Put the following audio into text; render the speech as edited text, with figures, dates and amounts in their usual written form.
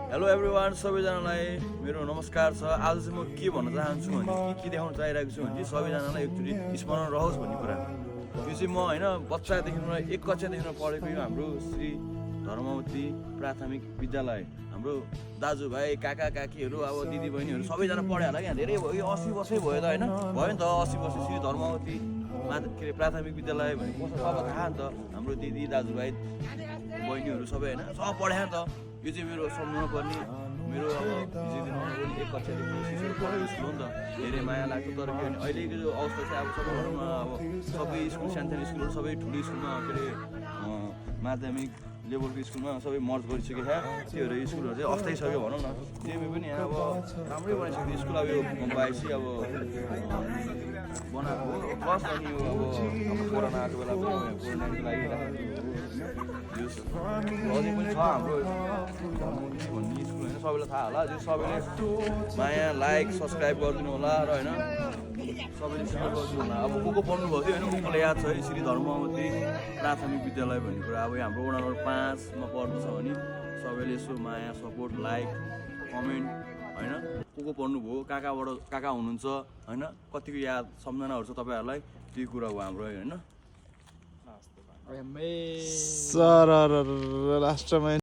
Hello everyone, सबैजनालाई मेरो नमस्कार छ। आज चाहिँ म के भन्न चाहन्छु भने के देखाउन चाहिरहेको छु भने सबैजनालाई एकचोटि स्मरण रहोस् भन्ने कुरा। यो चाहिँ म होइन बच्चादेखि एक कक्षादेखि पढेको यो हाम्रो श्री धर्मवती प्राथमिक विद्यालय। हाम्रो दाजुभाइ काका काकीहरू अब दिदी बहिनीहरू सबैजना पढ्यो होला क्या। धेरै भयो, 80 वर्षै भयो त होइन, भयो नि त 80 वर्ष श्री धर्मवती के अरे प्राथमिक विद्यालय भने कसो सब थाहा नि त। हाम्रो दिदी दाजुभाइ बहिनीहरू सबै होइन सब पढ्यो नि त। यो चाहिँ मेरो सम्झाउनु पर्ने मेरो अब हिजोदेखि पनि एक कक्षादेखि पढेको स्कुल हो नि त। धेरै माया लाग्छ। तर के भने अहिलेको जो अवस्था चाहिँ अब सबै भनौँ न, अब सबै स्कुल सानो स्कुलहरू सबै ठुलो स्कुलमा के अरे माध्यमिक लेभलको स्कुलमा सबै मर्ज गरिसकेको छ। त्यो भएर स्कुलहरू चाहिँ अस्ताइसक्यो भनौँ न। जेबी पनि यहाँ अब राम्रै बनाइसक्यो स्कुल। अब यो भएपछि अब बनाएको हो। प्लस अनि यो अब कोरोना आएको बेला पनि कोरोनाको लागि अझै पनि छ हाम्रो भन्ने स्कुल होइन, सबैलाई थाहा होला। त्यो सबैले माया लाइक सब्सक्राइब गरिदिनु होला र होइन सबैले सेयर गरिदिनु होला। अब को पढ्नुभएको थियो होइन, कसलाई याद छ है श्री धर्मवती प्राथमिक विद्यालय भन्ने कुरा। अब हाम्रो वडा नम्बर 5 मा पढ्नु छ भने सबैले यसो माया सपोर्ट लाइक कमेन्ट होइन को पढ्नुभयो, काका हुनुहुन्छ होइन, कतिको याद सम्झनाहरू छ तपाईँहरूलाई, त्यो कुरा हो हाम्रो होइन। सर लास्टमा